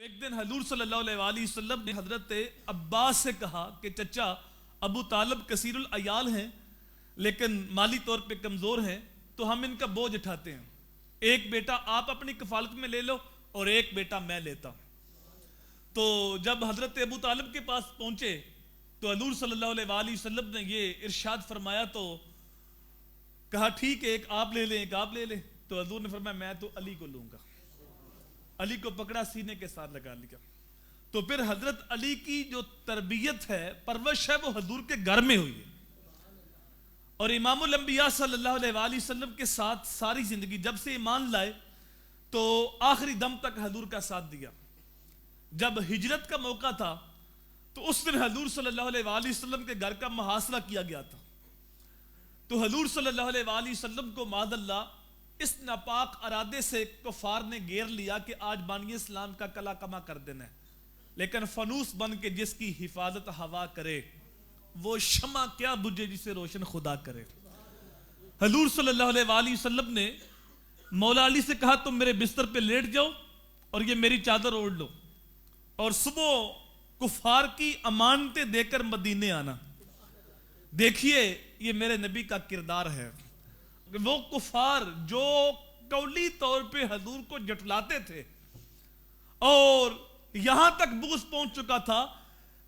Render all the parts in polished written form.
ایک دن حضور صلی اللہ علیہ وسلم نے حضرت عباس سے کہا کہ چچا ابو طالب کثیر العیال ہیں لیکن مالی طور پہ کمزور ہیں تو ہم ان کا بوجھ اٹھاتے ہیں، ایک بیٹا آپ اپنی کفالت میں لے لو اور ایک بیٹا میں لیتا ہوں۔ تو جب حضرت ابو طالب کے پاس پہنچے تو حضور صلی اللہ علیہ وسلم نے یہ ارشاد فرمایا، تو کہا ٹھیک ہے ایک آپ لے لیں ایک آپ لے لیں، تو حضور نے فرمایا میں تو علی کو لوں گا۔ علی کو پکڑا سینے کے ساتھ لگا لیا۔ تو پھر حضرت علی کی جو تربیت ہے پرورش ہے وہ حضور کے گھر میں ہوئی ہے، اور امام الانبیاء صلی اللہ علیہ وسلم کے ساتھ ساری زندگی جب سے ایمان لائے تو آخری دم تک حضور کا ساتھ دیا۔ جب ہجرت کا موقع تھا تو اس دن حضور صلی اللہ علیہ وسلم کے گھر کا محاصرہ کیا گیا تھا، تو حضور صلی اللہ علیہ وسلم کو معاذ اللہ اس ناپاک ارادے سے کفار نے گھیر لیا کہ آج بانی اسلام کا کلا کما کر دینا ہے، لیکن فانوس بن کے جس کی حفاظت ہوا کرے وہ شمع کیا بجھے جسے روشن خدا کرے۔ حضور صلی اللہ علیہ وسلم نے مولا علی سے کہا تم میرے بستر پہ لیٹ جاؤ اور یہ میری چادر اوڑھ لو، اور صبح کفار کی امانتیں دے کر مدینے آنا۔ دیکھیے یہ میرے نبی کا کردار ہے، وہ کفار جو قولی طور پہ حضور کو جٹلاتے تھے اور یہاں تک بغض پہنچ چکا تھا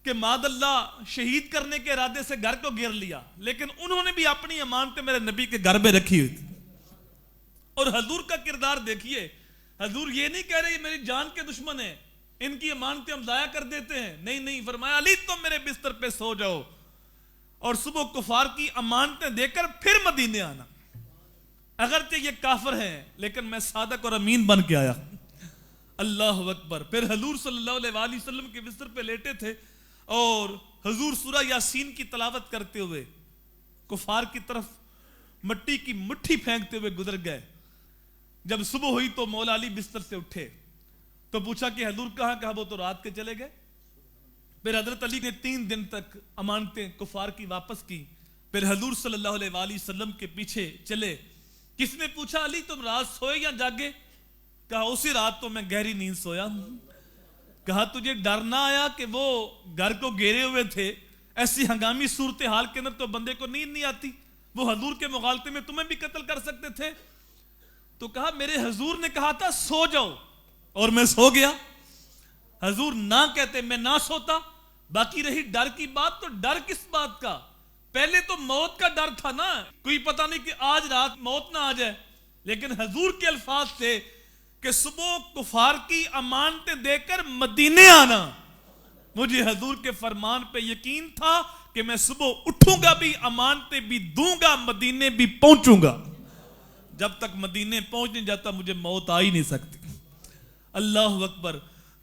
کہ معاذ اللہ شہید کرنے کے ارادے سے گھر کو گھیر لیا، لیکن انہوں نے بھی اپنی امانتیں میرے نبی کے گھر میں رکھی ہوئی تھی۔ اور حضور کا کردار دیکھیے، حضور یہ نہیں کہہ رہے یہ میری جان کے دشمن ہیں ان کی امانتیں ہم ضائع کر دیتے ہیں، نہیں، فرمایا علی تم میرے بستر پہ سو جاؤ اور صبح کفار کی امانتیں دے کر پھر مدینے آنا۔ اگرچہ یہ کافر ہیں لیکن میں صادق اور امین بن کے آیا۔ اللہ اکبر۔ پھر حضور صلی اللہ علیہ وسلم کے بستر پہ لیٹے تھے اور حضور سورہ یاسین کی تلاوت کرتے ہوئے کفار کی طرف مٹی کی مٹھی پھینکتے ہوئے گزر گئے۔ جب صبح ہوئی تو مولا علی بستر سے اٹھے تو پوچھا کہ حضور کہاں؟ وہ تو رات کے چلے گئے۔ پھر حضرت علی نے 3 دن تک امانتیں کفار کی واپس کی۔ پھر حضور صلی اللہ علیہ وسلم کے پیچھے چلے۔ کس نے پوچھا علی تم رات سوئے یا جاگے؟ کہا اسی رات تو میں گہری نیند سویا۔ کہا تجھے ڈر نہ آیا کہ وہ گھر کو گھیرے ہوئے تھے، ایسی ہنگامی صورتحال کے اندر تو بندے کو نیند نہیں آتی، وہ حضور کے مغالطے میں تمہیں بھی قتل کر سکتے تھے؟ تو کہا میرے حضور نے کہا تھا سو جاؤ اور میں سو گیا۔ حضور نہ کہتے میں نہ سوتا۔ باقی رہی ڈر کی بات، تو ڈر کس بات کا؟ پہلے تو موت کا ڈر تھا نا، کوئی پتہ نہیں کہ آج رات موت نہ آ جائے، لیکن حضور کے الفاظ تھے کہ صبح کفار کی امانتیں دے کر مدینے آنا۔ مجھے حضور کے فرمان پہ یقین تھا کہ میں صبح اٹھوں گا بھی، امانتیں بھی دوں گا، مدینے بھی پہنچوں گا۔ جب تک مدینے پہنچ نہیں جاتا مجھے موت آ ہی نہیں سکتی۔ اللہ اکبر۔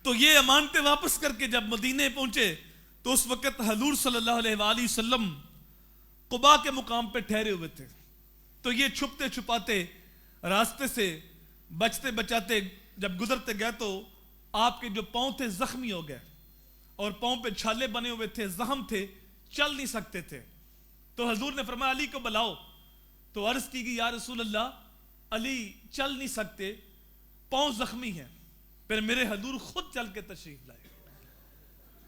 تو یہ امانتیں واپس کر کے جب مدینے پہنچے تو اس وقت حضور صلی اللہ علیہ وسلم قباء کے مقام پہ ٹھہرے ہوئے تھے، تو یہ چھپتے چھپاتے راستے سے بچتے بچاتے جب گزرتے گئے تو آپ کے جو پاؤں تھے زخمی ہو گئے اور پاؤں پہ چھالے بنے ہوئے تھے، زخم تھے، چل نہیں سکتے تھے۔ تو حضور نے فرمایا علی کو بلاؤ۔ تو عرض کی گئی یا رسول اللہ علی چل نہیں سکتے، پاؤں زخمی ہیں۔ پھر میرے حضور خود چل کے تشریف لائے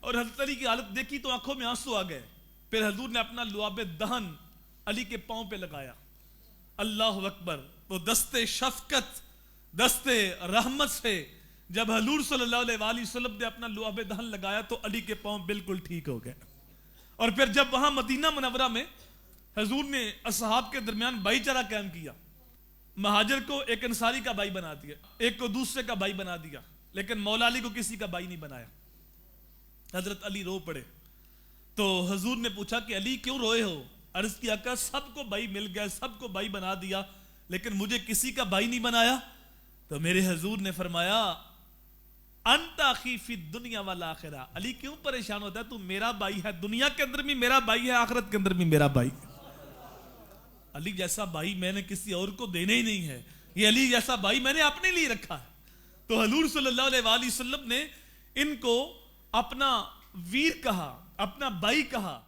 اور حضرت علی کی حالت دیکھی تو آنکھوں میں آنسو آ گئے۔ پھر حضور نے اپنا لعاب دہن علی کے پاؤں پہ لگایا۔ اللہ اکبر۔ وہ دستے شفقت، دستے رحمت سے جب حضور صلی اللہ علیہ وسلم نے اپنا لعاب دہن لگایا تو علی کے پاؤں بالکل ٹھیک ہو گئے۔ اور پھر جب وہاں مدینہ منورہ میں حضور نے اصحاب کے درمیان بھائی چارہ قائم کیا، مہاجر کو ایک انصاری کا بھائی بنا دیا، ایک کو دوسرے کا بھائی بنا دیا، لیکن مولا علی کو کسی کا بھائی نہیں بنایا۔ حضرت علی رو پڑے تو حضور نے پوچھا کہ علی کیوں روئے ہو؟ عرض کیا کہ سب کو بھائی مل گئے، سب کو بھائی بنا دیا، لیکن مجھے کسی کا بھائی نہیں بنایا۔ تو میرے حضور نے فرمایا انت اخی فی الدنیا والآخرہ، علی کیوں پریشان ہوتا ہے؟ تو میرا بھائی ہے، دنیا کے اندر بھی میرا بھائی ہے، آخرت کے اندر بھی میرا بھائی۔ علی جیسا بھائی میں نے کسی اور کو دینا ہی نہیں ہے، یہ علی جیسا بھائی میں نے اپنے لیے رکھا ہے۔ تو حضور صلی اللہ علیہ وسلم نے ان کو اپنا ویر کہا، اپنا بھائی کہا۔